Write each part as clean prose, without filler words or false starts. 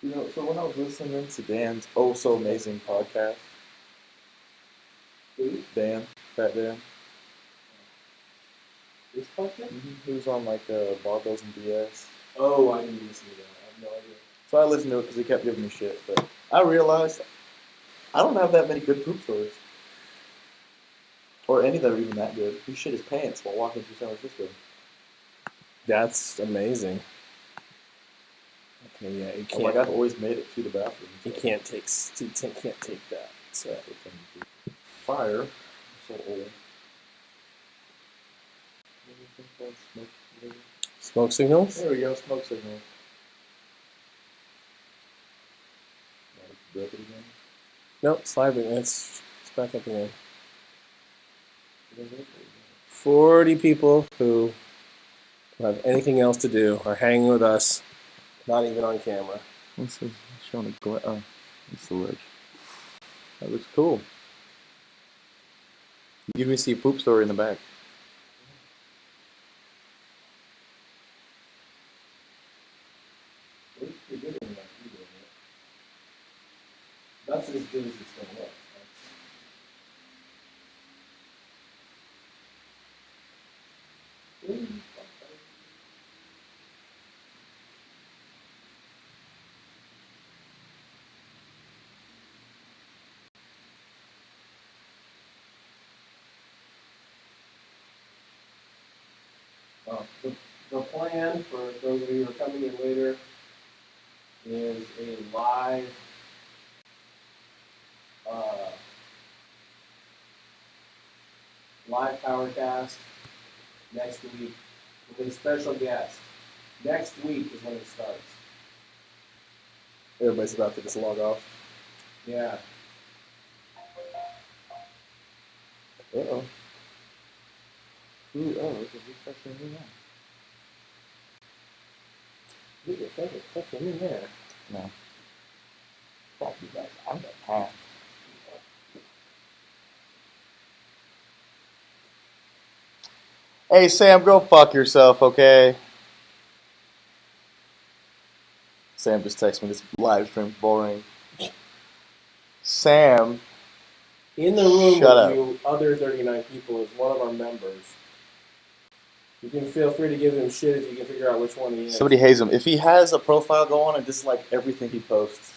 So when I was listening to Dan's Oh So Amazing podcast, Dan, Fat Dan, This podcast? he was on like Barbells and BS. Oh, I didn't listen to that. I have no idea. So I listened to it because he kept giving me shit. But I realized I don't have that many good poop stories. Or any that are even that good. He shit his pants while walking through San Francisco. That's amazing. Okay, yeah, you can't. I've always made it to the bathroom. You can't take that. So. Fire. So old. Smoke signals? There we go, smoke signals. Broke it again? Nope, sliding. It's back up again. 40 people who don't have anything else to do are hanging with us, not even on camera. What's this? Showing a glare. Oh, it's the ledge. That looks cool. You can see a poop story in the back. That's as good as it's going to look. The plan for those of you who are coming in later is a live PowerCast next week with a special guest. Next week is when it starts. Everybody's about to just log off. Yeah. Uh-oh. Ooh, oh, it's a refreshing new one. Look at that in there. No. Fuck you guys. I'm the pass. Hey, Sam, go fuck yourself, okay? Sam just texted me. This live stream's boring. Sam. In the room Shut with up. you, other 39 people, is one of our members. You can feel free to give him shit if you can figure out which one he is. Somebody hates him. If he has a profile go on and dislike everything he posts.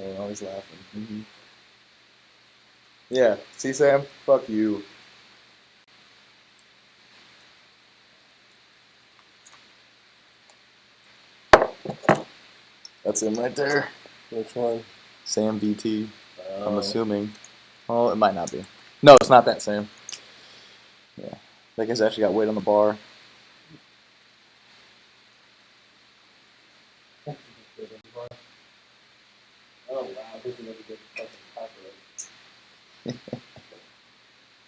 Oh, he's laughing. Mm-hmm. Yeah, see, Sam? Fuck you. That's him right there. Which one? Sam VT. I'm assuming. Well, it might not be. No, it's not that Sam. Yeah. That guy's actually got weight on the bar. Oh, wow. This is another good fucking copyright.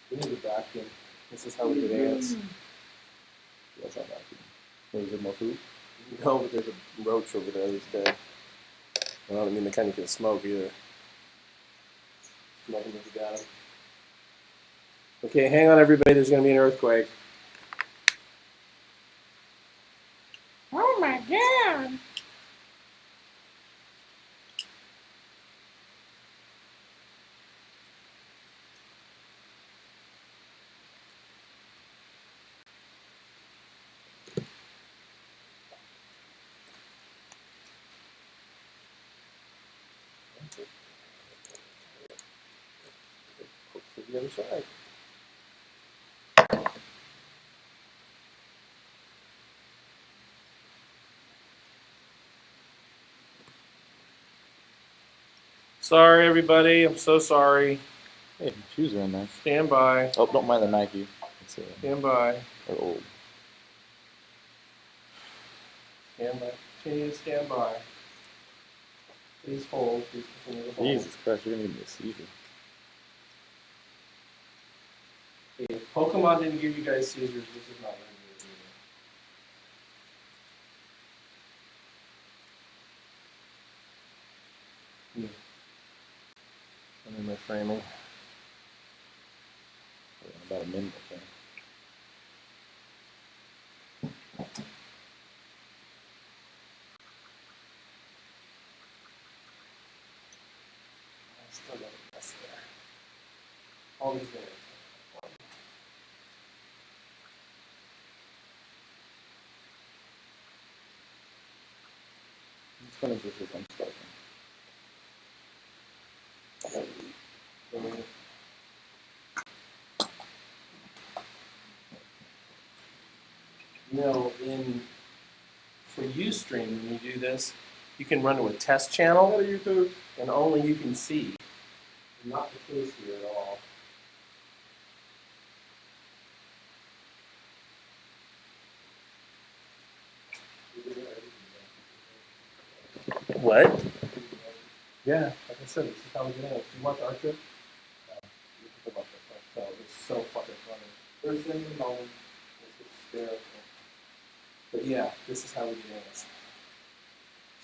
We need a vacuum. This is how we get ants. Yes, I vacuum. Is there more food? No, but there's a roach over there that's dead. I don't mean the kind you can smoke either. Smoking if you got him. Okay, hang on, everybody. There's going to be an earthquake. Oh my god! To the other side. Sorry, everybody. I'm so sorry. Hey, my shoes are in there. Stand by. Oh, don't mind the Nike. Stand by. They're old. Stand by. Continue to stand by. Please hold. Please continue to hold. Jesus Christ, you're going to give me a seizure. Okay, if Pokemon didn't give you guys seizures, this is not going to do it either. I'm in my framing. About a minute, I think. Still got a mess there. All these minutes. Let's finish this as I'm starting. You know, for Ustream, when you do this, you can run to a test channel, and only you can see. Not the case here at all. What? Yeah, like I said, this is how we get in. Do you watch Archer? No. You can watch that show. It's so fucking funny. There's things in the moment. It's hysterical. But yeah, this is how we get in. This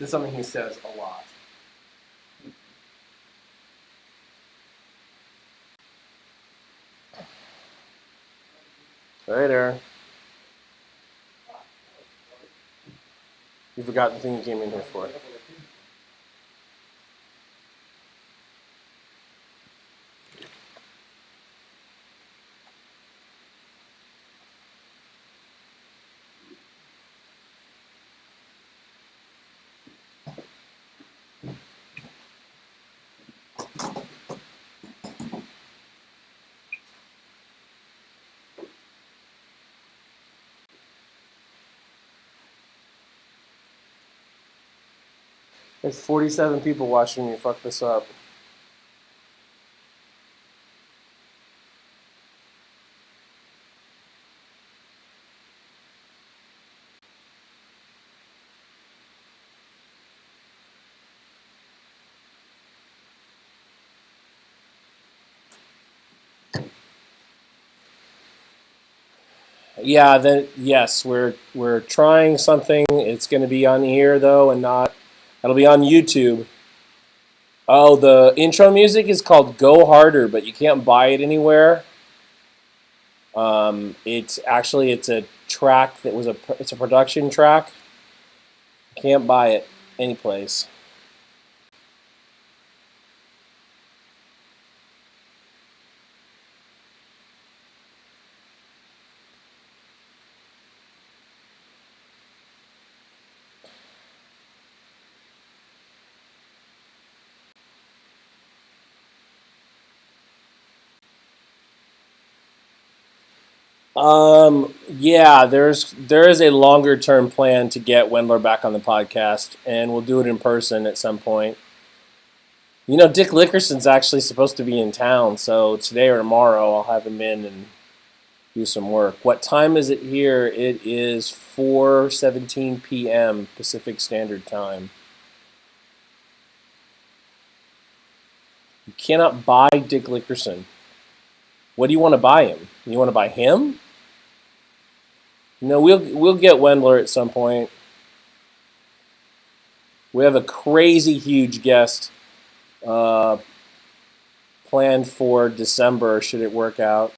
is something he says a lot. Right there. You forgot the thing you came in here for. There's 47 people watching me fuck this up. Yeah, then yes, we're trying something. It's going to be on here though, and not. It'll be on YouTube. Oh, the intro music is called "Go Harder," but you can't buy it anywhere. It's a track that it's a production track. Can't buy it anyplace. Yeah, there is a longer term plan to get Wendler back on the podcast, and we'll do it in person at some point. You know, Dick Lickerson's actually supposed to be in town, so today or tomorrow I'll have him in and do some work. What time is it here? It is 4:17 p.m. Pacific Standard Time. You cannot buy Dick Lickerson. What do you want to buy him? You want to buy him? No, we'll get Wendler at some point. We have a crazy huge guest planned for December, should it work out.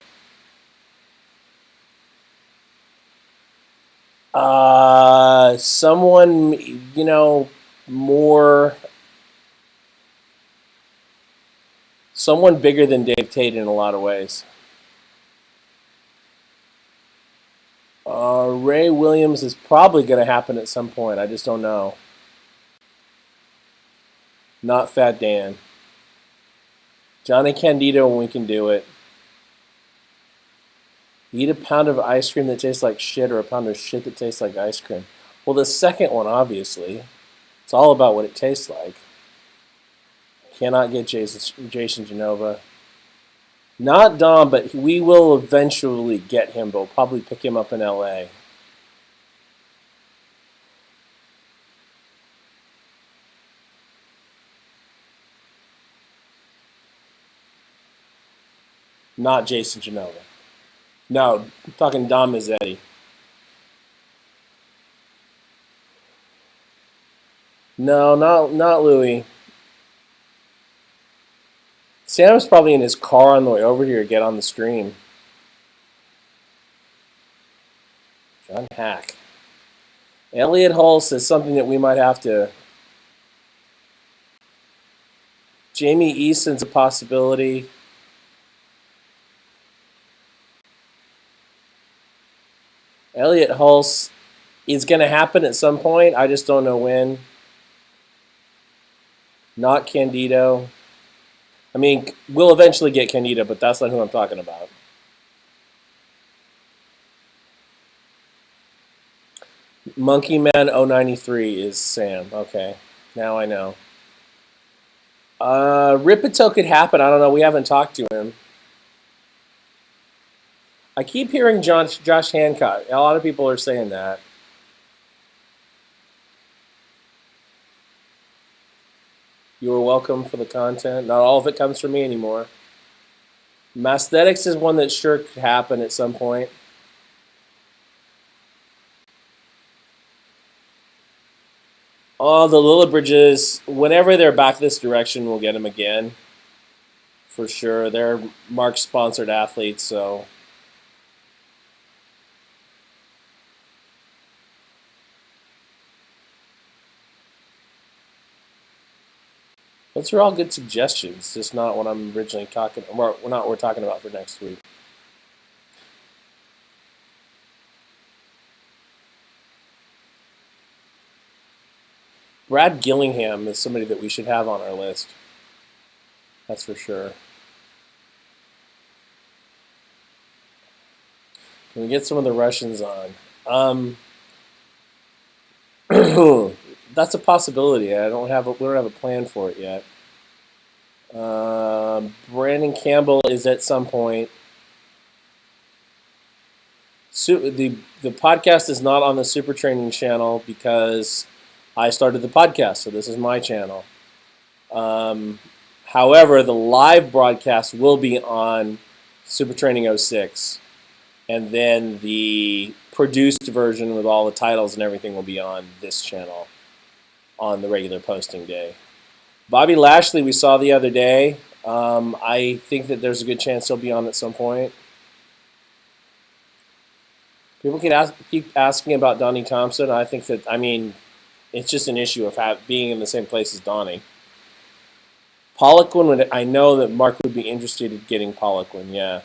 Someone, you know, someone bigger than Dave Tate in a lot of ways. Ray Williams is probably going to happen at some point. I just don't know. Not Fat Dan. Johnny Candido when we can do it. Eat a pound of ice cream that tastes like shit or a pound of shit that tastes like ice cream. Well, the second one, obviously. It's all about what it tastes like. Cannot get Jason Genova. Not Dom, but we will eventually get him, but we'll probably pick him up in LA. Not Jason Genova. No, I'm talking Dom Mazzetti. No, not Louis. Sam's probably in his car on the way over here to get on the stream. John Hack. Elliot Hull says something that we might have to. Jamie Eason's a possibility. Elliot Hulse is going to happen at some point. I just don't know when. Not Candido. I mean, we'll eventually get Candido, but that's not who I'm talking about. Monkey Man 093 is Sam. Okay, now I know. Ripito could happen. I don't know. We haven't talked to him. I keep hearing Josh Hancock. A lot of people are saying that. You are welcome for the content. Not all of it comes from me anymore. Masthetics is one that sure could happen at some point. Oh, the Lillibridges, whenever they're back this direction, we'll get them again. For sure. They're Mark-sponsored athletes, so... Those are all good suggestions, just not what I'm originally talking about. Not what we're talking about for next week. Brad Gillingham is somebody that we should have on our list. That's for sure. Can we get some of the Russians on? That's a possibility. We don't have a plan for it yet. Brandon Campbell is at some point. The podcast is not on the Super Training channel because I started the podcast, so this is my channel. However, the live broadcast will be on Super Training 06, and then the produced version with all the titles and everything will be on this channel on the regular posting day. Bobby Lashley we saw the other day. I think that there's a good chance he'll be on at some point. People keep asking about Donnie Thompson. I think that, it's just an issue of being in the same place as Donnie. Poliquin, I know that Mark would be interested in getting Poliquin, yeah.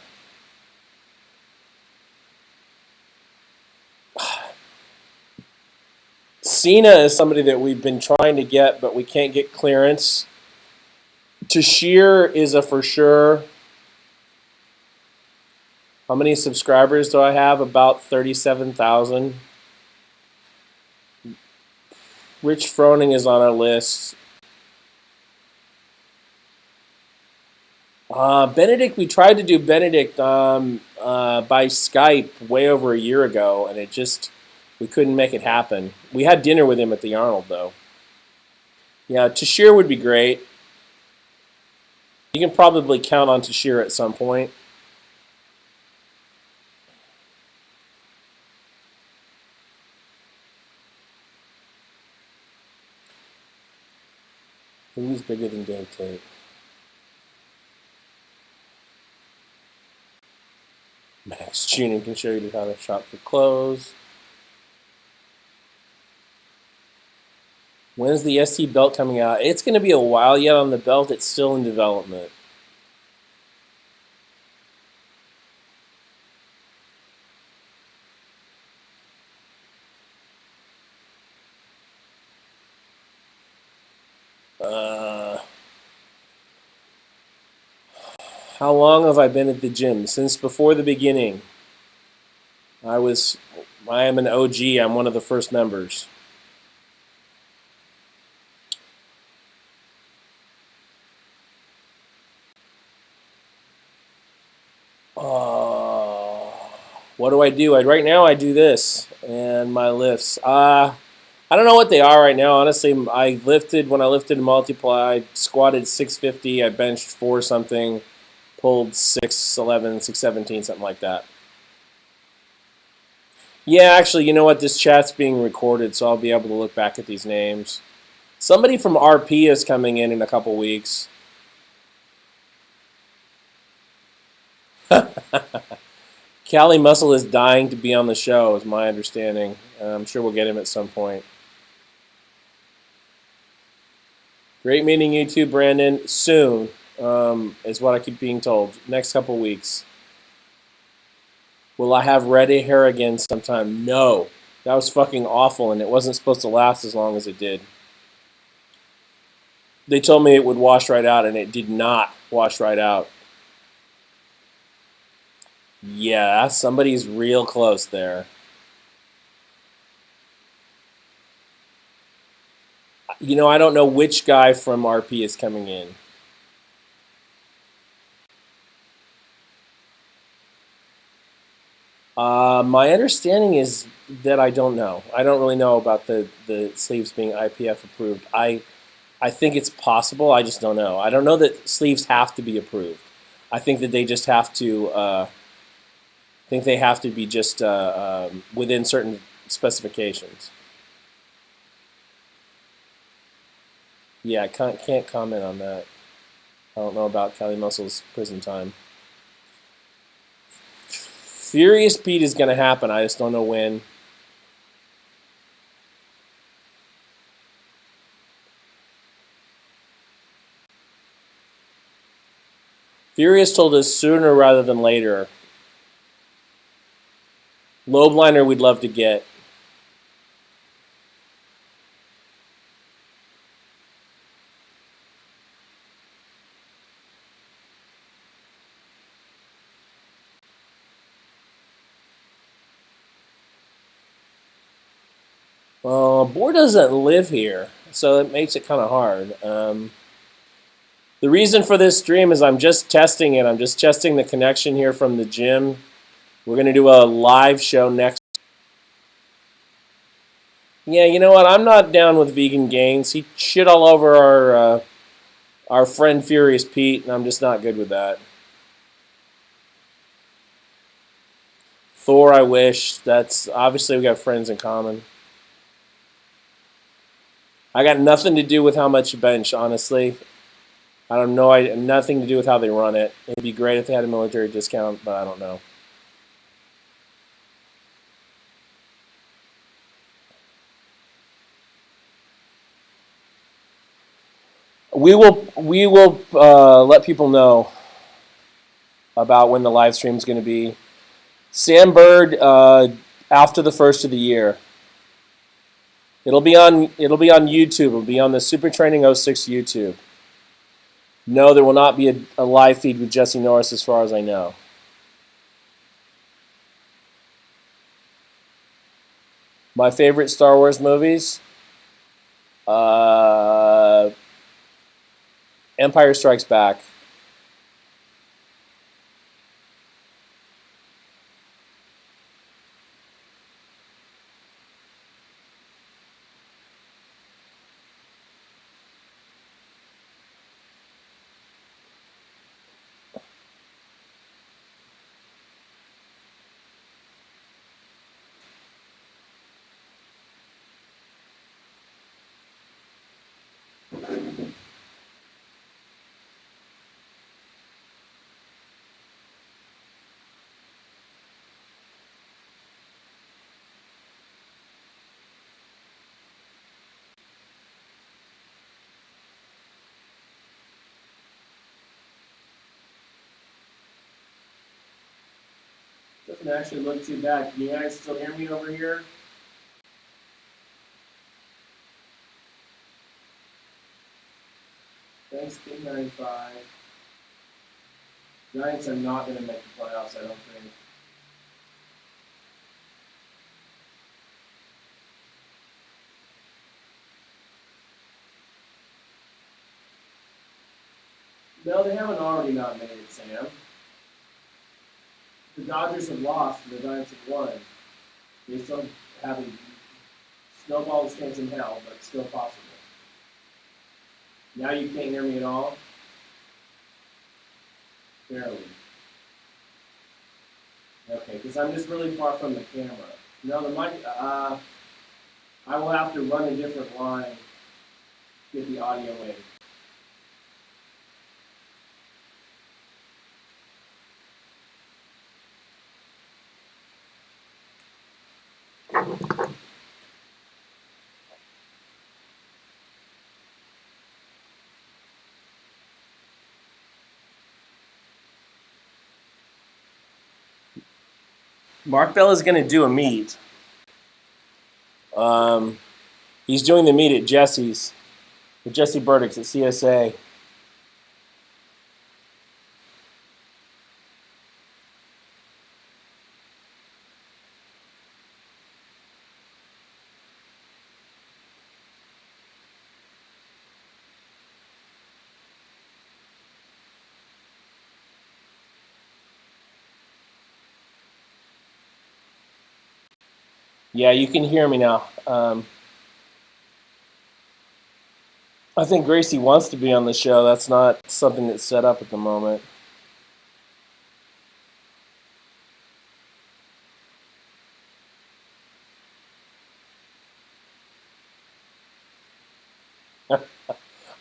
Cena is somebody that we've been trying to get, but we can't get clearance. Tashir is a for sure. How many subscribers do I have? About 37,000. Rich Froning is on our list. Benedict, we tried to do Benedict by Skype way over a year ago, and we couldn't make it happen. We had dinner with him at the Arnold, though. Yeah, Tashir would be great. You can probably count on Tashir at some point. Who's bigger than Dave Tate? Max Tuning can show you how to shop for clothes. When's the ST belt coming out? It's going to be a while yet on the belt. It's still in development. How long have I been at the gym? Since before the beginning. I am an OG. I'm one of the first members. What do I do? Right now I do this and my lifts. I don't know what they are right now. Honestly, when I lifted multiply, squatted 650, I benched 4 something, pulled 611, 617, something like that. Yeah, actually, you know what? This chat's being recorded, so I'll be able to look back at these names. Somebody from RP is coming in a couple weeks. Callie Muscle is dying to be on the show, is my understanding. I'm sure we'll get him at some point. Great meeting you too, Brandon. Soon, is what I keep being told. Next couple weeks. Will I have red hair again sometime? No. That was fucking awful, and it wasn't supposed to last as long as it did. They told me it would wash right out, and it did not wash right out. Yeah, somebody's real close there. You know, I don't know which guy from RP is coming in. My understanding is that I don't know. I don't really know about the sleeves being IPF approved. I think it's possible. I just don't know. I don't know that sleeves have to be approved. I think that they just have to. Think they have to be just within certain specifications. Yeah, I can't comment on that. I don't know about Callie Muscle's prison time. Furious Pete is going to happen. I just don't know when. Furious told us sooner rather than later. Lobeliner we'd love to get. Boar doesn't live here, so it makes it kind of hard. The reason for this stream is I'm just testing it. I'm just testing the connection here from the gym. We're going to do a live show next. Yeah, you know what? I'm not down with vegan gains. He shit all over our friend Furious Pete, and I'm just not good with that. Thor, I wish. That's obviously we got friends in common. I got nothing to do with how much you bench, honestly. I don't know. Nothing to do with how they run it. It'd be great if they had a military discount, but I don't know. We will let people know about when the live stream is going to be. Sam Bird after the first of the year. It'll be on YouTube. It'll be on the Super Training 06 YouTube. No, there will not be a live feed with Jesse Norris as far as I know. My favorite Star Wars movies? Empire Strikes Back. Doesn't actually look too bad. Can you guys still hear me over here? Thanks, King 95. Giants are not going to make the playoffs, I don't think. No, they haven't already not made it, Sam. The Dodgers have lost and the Giants have won. They still have a snowball's chance in hell, but still possible. Now you can't hear me at all? Barely. Okay, because I'm just really far from the camera. No, the mic, I will have to run a different line to get the audio in. Mark Bell is going to do a meet. He's doing the meet at Jesse's, with Jesse Burdick's at CSA. Yeah, you can hear me now. I think Gracie wants to be on the show. That's not something that's set up at the moment.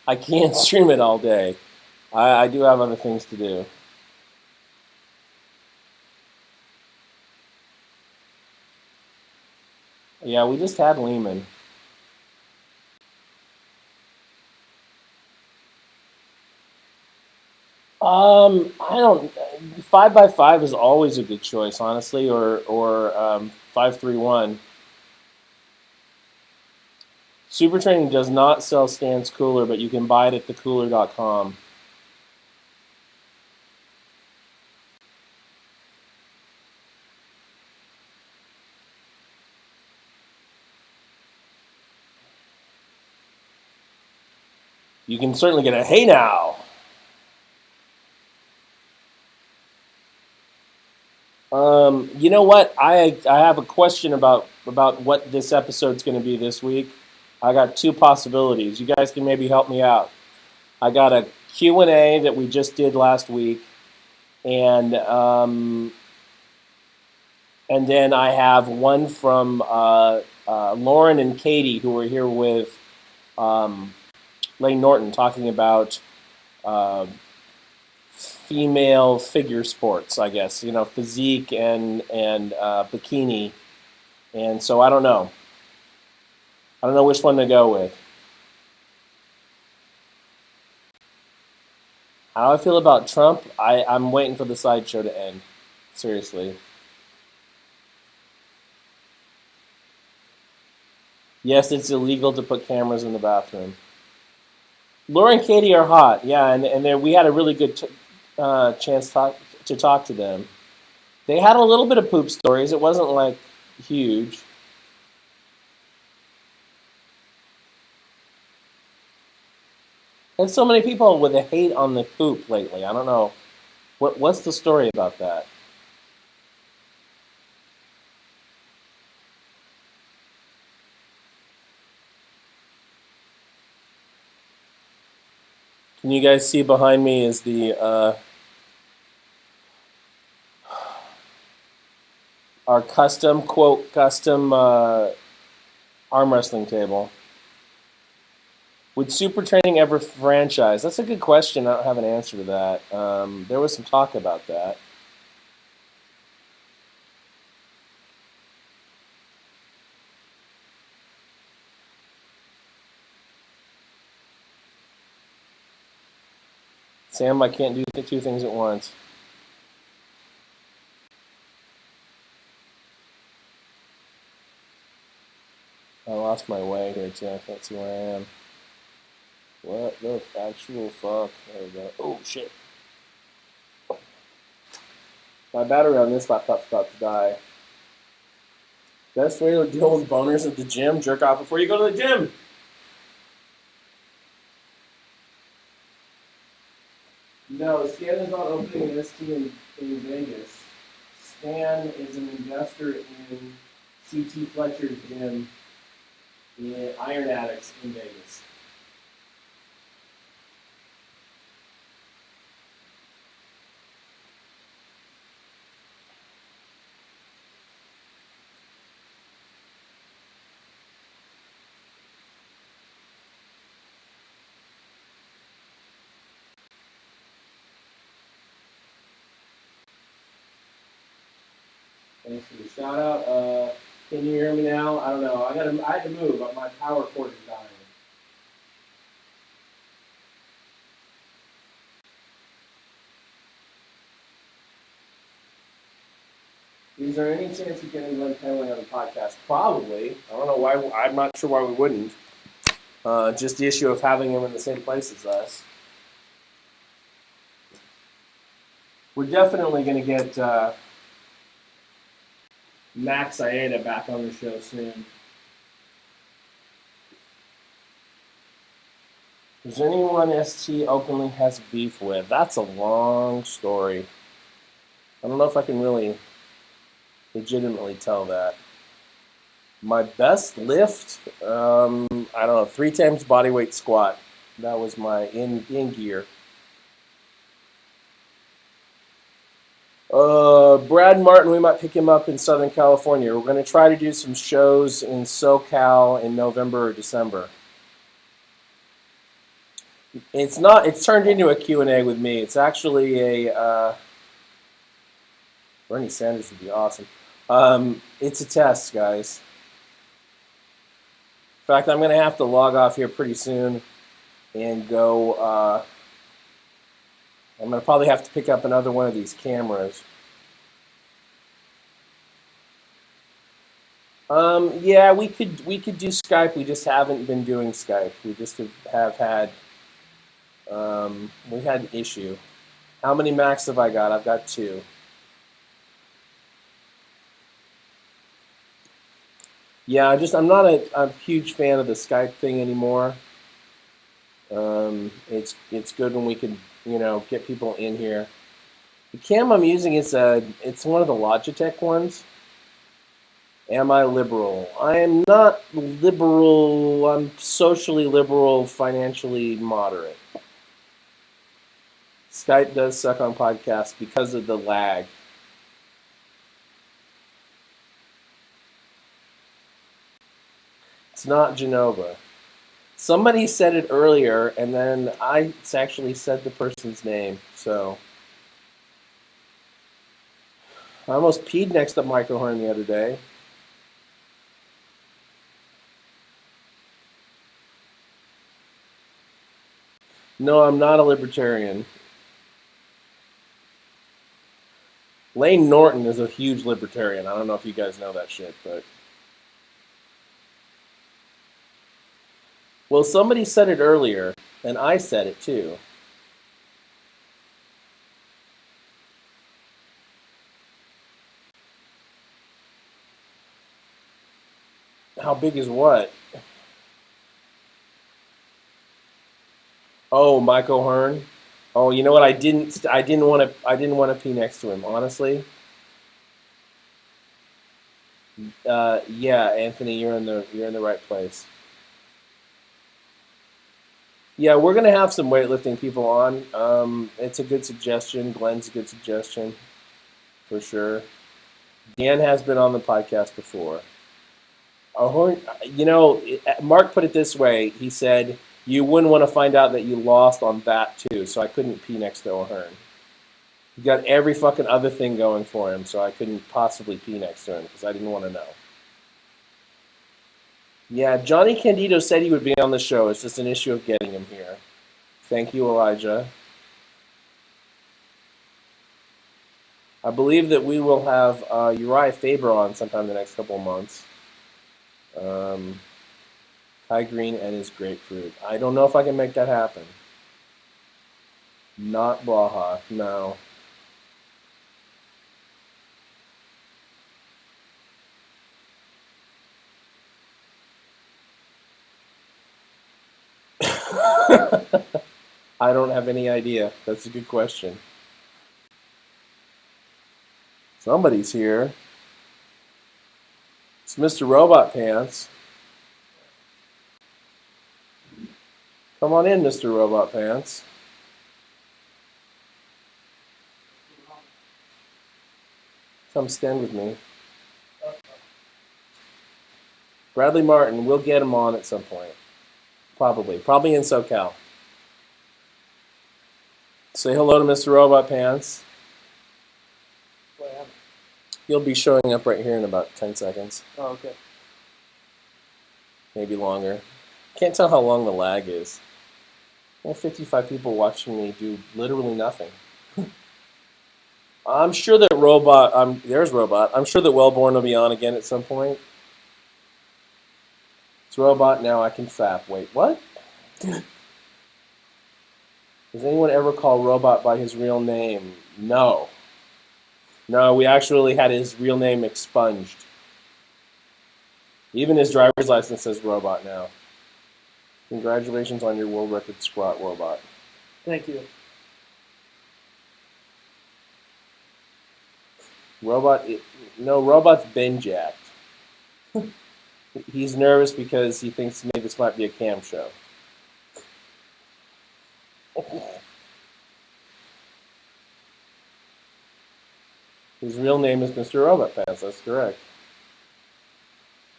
I can't stream it all day. I do have other things to do. Yeah, we just had Lehman. I don't. 5x5 is always a good choice, honestly, or 531. Super Training does not sell Stan's cooler, but you can buy it at thecooler.com. You can certainly get a hey now. You know what? I have a question about what this episode's going to be this week. I got two possibilities. You guys can maybe help me out. I got a Q&A that we just did last week, and then I have one from Lauren and Katie, who were here with Lane Norton, talking about female figure sports, I guess, physique and bikini, and so I don't know. I don't know which one to go with. How I feel about Trump? I'm waiting for the sideshow to end. Seriously. Yes, it's illegal to put cameras in the bathroom. Laura and Katie are hot, yeah, and we had a really good chance to talk to them. They had a little bit of poop stories. It wasn't like huge. And so many people with a hate on the poop lately. I don't know. What's the story about that? Can you guys see behind me is our custom arm wrestling table. Would Super Training ever franchise? That's a good question. I don't have an answer to that. There was some talk about that. Sam, I can't do the two things at once. I lost my way here too. I can't see where I am. What the actual fuck? There we go. Oh shit. My battery on this laptop's about to die. Best way to deal with boners at the gym? Jerk off before you go to the gym. No, Stan is not opening an ST in Vegas. Stan is an investor in CT Fletcher's gym in Iron Addicts in Vegas. Thanks for the shout out. Can you hear me now? I don't know. I had to move, but my power cord is dying. Is there any chance we can Glenn Penley on the podcast? Probably. I don't know why. I'm not sure why we wouldn't. Just the issue of having him in the same place as us. We're definitely going to get Max Aida back on the show soon. Is there anyone ST openly has beef with? That's a long story. I don't know if I can really legitimately tell that. My best lift, I don't know, 3 times bodyweight squat. That was my in gear. Brad Martin, we might pick him up in Southern California. We're going to try to do some shows in SoCal in November or December. It's turned into a Q&A with me. It's actually a, Bernie Sanders would be awesome. It's a test, guys. In fact, I'm going to have to log off here pretty soon and go, I'm going to probably have to pick up another one of these cameras. Yeah, we could do Skype. We just haven't been doing Skype. We just have had, we had an issue. How many Macs have I got? I've got 2. Yeah, I'm not a huge fan of the Skype thing anymore. It's good when we can, get people in here. The cam I'm using it's one of the Logitech ones. Am I liberal? I am not liberal. I'm socially liberal, financially moderate. Skype does suck on podcasts because of the lag. It's not Genova. Somebody said it earlier, and then I actually said the person's name, so. I almost peed next to Michael Horn the other day. No, I'm not a libertarian. Lane Norton is a huge libertarian. I don't know if you guys know that shit, but. Well, somebody said it earlier, and I said it too. How big is what? Oh, Michael Hearn. Oh, you know what? I didn't want to pee next to him, honestly. Yeah, Anthony, you're in the right place. Yeah, we're gonna have some weightlifting people on. It's a good suggestion. Glenn's a good suggestion, for sure. Dan has been on the podcast before. Mark put it this way. He said, you wouldn't want to find out that you lost on that too, so I couldn't pee next to O'Hearn. He got every fucking other thing going for him, so I couldn't possibly pee next to him because I didn't want to know. Yeah, Johnny Candido said he would be on the show. It's just an issue of getting him here. Thank you, Elijah. I believe that we will have Uriah Faber on sometime in the next couple of months. Ty Green and his grapefruit. I don't know if I can make that happen. Not Baja, no. I don't have any idea. That's a good question. Somebody's here. It's Mr. Robot Pants. Come on in, Mr. Robot Pants. Come stand with me. Bradley Martin, we'll get him on at some point. Probably in SoCal. Say hello to Mr. Robot Pants. You'll be showing up right here in about 10 seconds, Oh, okay. maybe longer. Can't tell how long the lag is. I have 55 people watching me do literally nothing. I'm sure that there's Robot. I'm sure that Wellborn will be on again at some point. It's Robot, now I can fap. Wait, what? Does anyone ever call Robot by his real name? No. No, we actually had his real name expunged. Even his driver's license says Robot now. Congratulations on your world record squat, Robot. Thank you. Robot's been jacked. He's nervous because he thinks maybe this might be a cam show. His real name is Mr. Robot Pants, that's correct.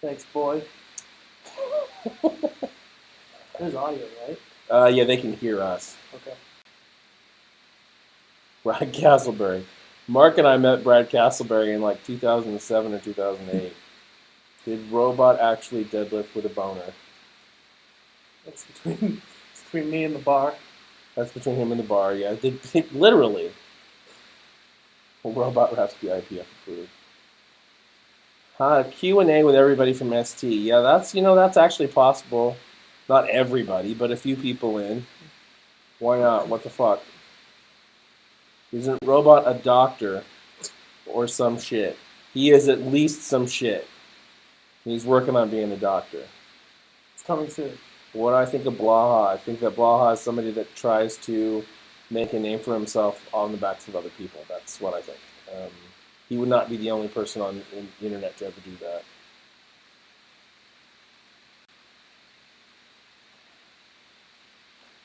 Thanks, boy. There's audio, right? Yeah, they can hear us. Okay. Brad Castleberry. Mark and I met Brad Castleberry in like 2007 or 2008. Did Robot actually deadlift with a boner? It's between me and the bar. That's between him and the bar, yeah. Literally. Well, Robot Raps BIP approved. Q&A with everybody from ST. Yeah, that's actually possible. Not everybody, but a few people in. Why not? What the fuck? Isn't Robot a doctor or some shit? He is at least some shit. He's working on being a doctor. It's coming soon. What do I think of Blaha? I think that Blaha is somebody that tries to make a name for himself on the backs of other people. That's what I think. He would not be the only person on the internet to ever do that.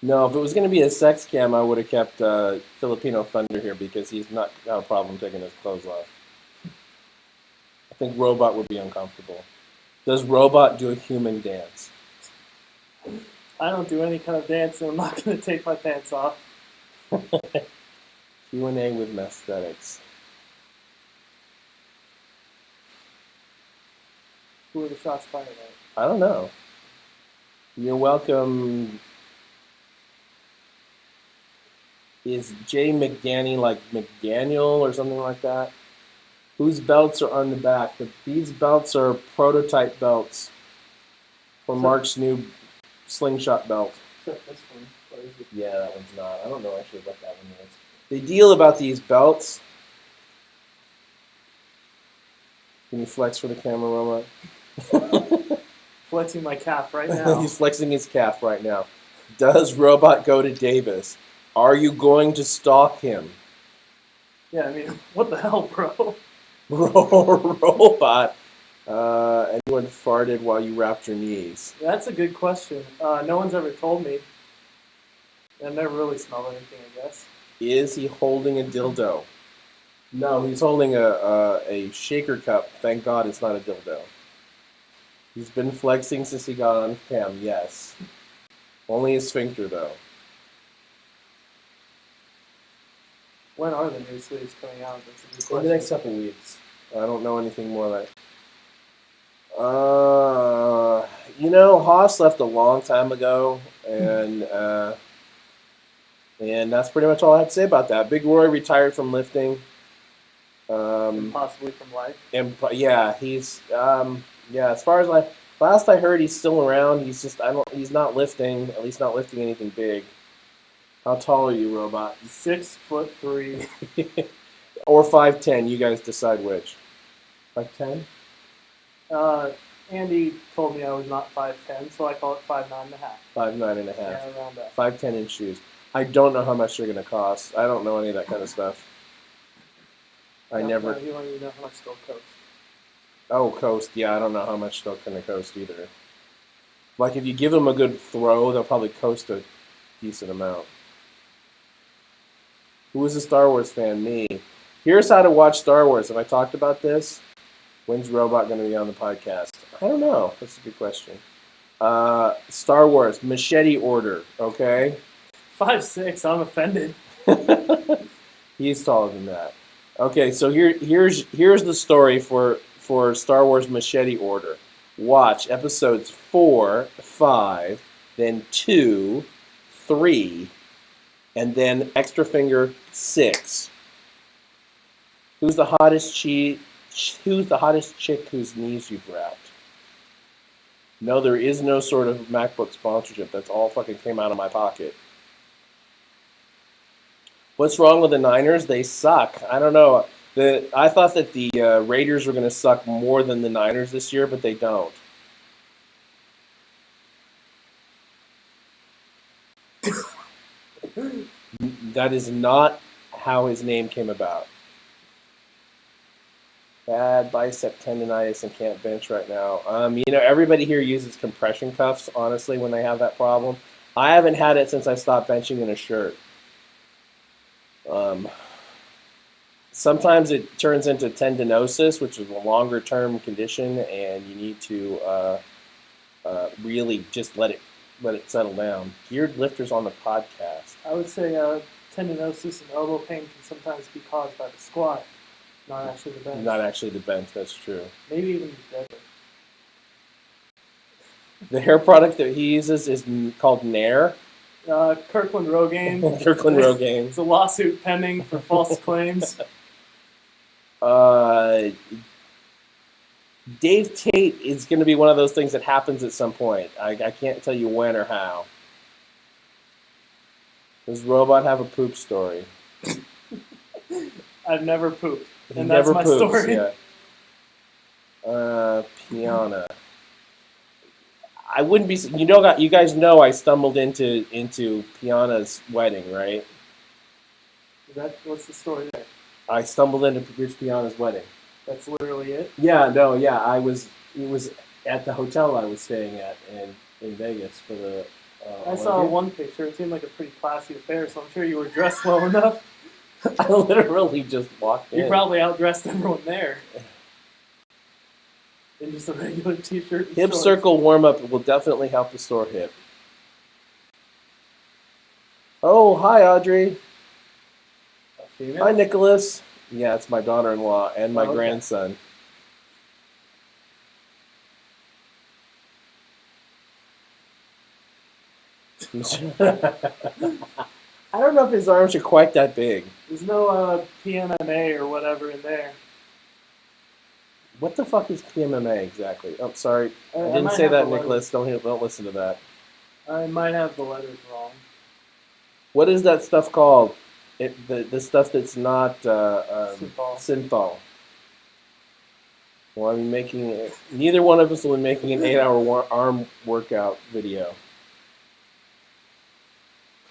No, if it was going to be a sex cam, I would have kept Filipino Thunder here because he's not got a problem taking his clothes off. I think Robot would be uncomfortable. Does Robot do a human dance? I don't do any kind of dance, and I'm not going to take my pants off. Q&A with Mesthetics. Who are the shots fired at? I don't know. You're welcome. Is Jay McDanny like McDaniel or something like that? Whose belts are on the back? These belts are prototype belts for Mark's new slingshot belt. This one. What is it? Yeah, that one's not. I don't know actually what that one is. The deal about these belts. Can you flex for the camera, Robot? Flexing my calf right now. He's flexing his calf right now. Does Robot go to Davis? Are you going to stalk him? Yeah, I mean, what the hell, bro? Robot. Anyone farted while you wrapped your knees? That's a good question. No one's ever told me. I've never really smelled anything, I guess. Is he holding a dildo? No, he's holding a shaker cup. Thank God it's not a dildo. He's been flexing since he got on cam, yes. Only his sphincter, though. When are the new sleeves coming out? That's a good In question. the next couple weeks. I don't know anything more like. Haas left a long time ago, and that's pretty much all I have to say about that. Big Roy retired from lifting. And possibly from life. And yeah, he's as far as last I heard, he's still around. He's not lifting, at least not lifting anything big. How tall are you, Robot? 6'3". Or 5'10", you guys decide which. 5'10"? Andy told me I was not 5'10", so I call it 5'9.5". 5'9.5". Yeah, around that. 5'10" in shoes. I don't know how much they're going to cost. I don't know any of that kind of stuff. You don't even know how much they'll cost. Oh, coast. Yeah, I don't know how much they're going to coast either. Like, if you give them a good throw, they'll probably coast a decent amount. Who is a Star Wars fan? Me. Here's how to watch Star Wars. Have I talked about this? When's Robot going to be on the podcast? I don't know. That's a good question. Star Wars, machete order, okay? 5'6", I'm offended. He's taller than that. Okay, so here's the story for Star Wars Machete Order. Watch episodes 4, 5, then 2, 3, and then extra finger 6. Who's the hottest chick whose knees you've wrapped? No, there is no sort of MacBook sponsorship. That's all fucking came out of my pocket. What's wrong with the Niners? They suck. I don't know. I thought that the Raiders were going to suck more than the Niners this year, but they don't. That is not how his name came about. Bad bicep tendonitis and can't bench right now. Everybody here uses compression cuffs, honestly, when they have that problem. I haven't had it since I stopped benching in a shirt. Sometimes it turns into tendinosis, which is a longer-term condition, and you need to really just let it settle down. Geared lifters on the podcast. I would say tendinosis and elbow pain can sometimes be caused by the squat, not actually the bench. Not actually the bench, that's true. Maybe even the deadlift. The hair product that he uses is called Nair. Kirkland Rogaine. Kirkland Rogaine. It's a lawsuit pending for false claims. Dave Tate is going to be one of those things that happens at some point. I can't tell you when or how. Does Robot have a poop story? I've never pooped, He and never that's my poops, story. yeah. Piana. I wouldn't be. You guys know I stumbled into Piana's wedding, right? What's the story there? I stumbled into Rich Piana's wedding. That's literally it? Yeah, no, yeah. It was at the hotel I was staying at in Vegas for the. I saw one picture. It seemed like a pretty classy affair, so I'm sure you were dressed well enough. I literally just walked in. You probably outdressed everyone there. In just a regular t-shirt. Hip circle warm up will definitely help restore hip. Oh, hi, Audrey. Hi, Nicholas. Yeah, it's my daughter-in-law and my grandson. I don't know if his arms are quite that big. There's no PMMA or whatever in there. What the fuck is PMMA exactly? Oh, sorry. I I didn't might say have that, the Nicholas. Don't listen to that. I might have the letters wrong. What is that stuff called? The stuff that's not synthol. Well, neither one of us will be making an 8-hour arm workout video.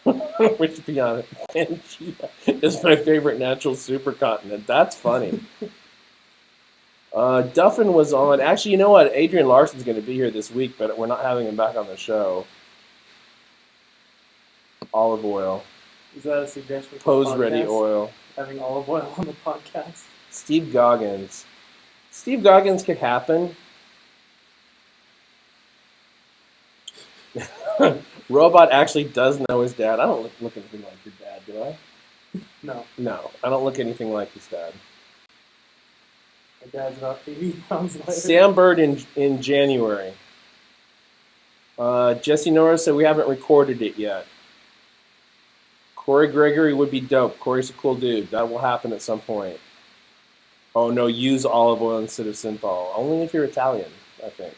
Which, to be honest, Pangea is my favorite natural supercontinent. That's funny. Duffin was on. Actually, you know what? Adrian Larson's going to be here this week, but we're not having him back on the show. Olive oil. Is that a suggestion? Pose ready oil. Having olive oil on the podcast. Steve Goggins. Steve Goggins could happen. Robot actually does know his dad. I don't look anything like your dad, do I? No. No, I don't look anything like his dad. My dad's about 80 pounds lighter. Sam Bird in January. Jesse Norris said we haven't recorded it yet. Corey Gregory would be dope. Corey's a cool dude. That will happen at some point. Oh no, use olive oil instead of synthol. Only if you're Italian, I think.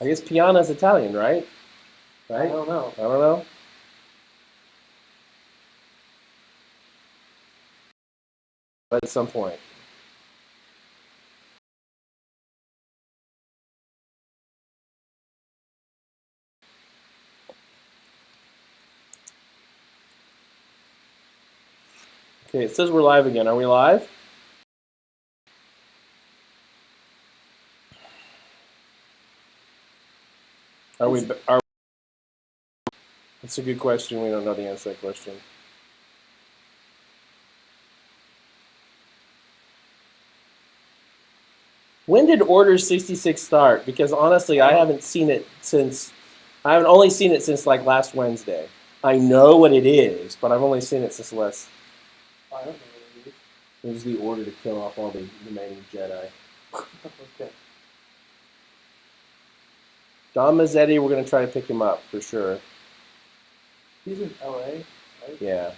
I guess Piana's Italian, right? Right? I don't know. I don't know. But at some point. Okay, it says we're live again. Are we live? Are we? That's a good question. We don't know the answer to that question. When did Order 66 start? Because honestly, I haven't seen it since. I haven't only seen it since like last Wednesday. I know what it is, but I've only seen it since last. I don't know what it is. It was the order to kill off all the remaining Jedi. Okay. Don Mazzetti, we're going to try to pick him up for sure. He's in LA, right? Yeah.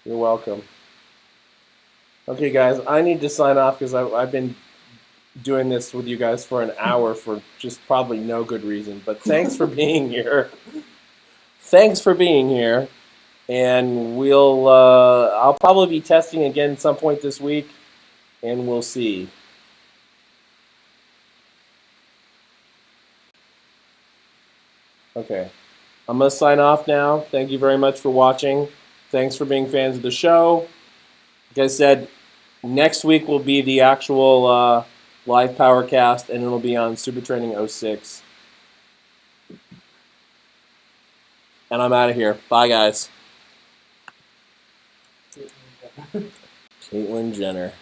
You're welcome. Okay, guys, I need to sign off because I've been doing this with you guys for an hour for just probably no good reason. But thanks for being here. Thanks for being here. And I'll probably be testing again at some point this week, and we'll see. Okay. I'm going to sign off now. Thank you very much for watching. Thanks for being fans of the show. Like I said, next week will be the actual live PowerCast, and it'll be on Super Training 06. And I'm out of here. Bye, guys. Caitlyn Jenner.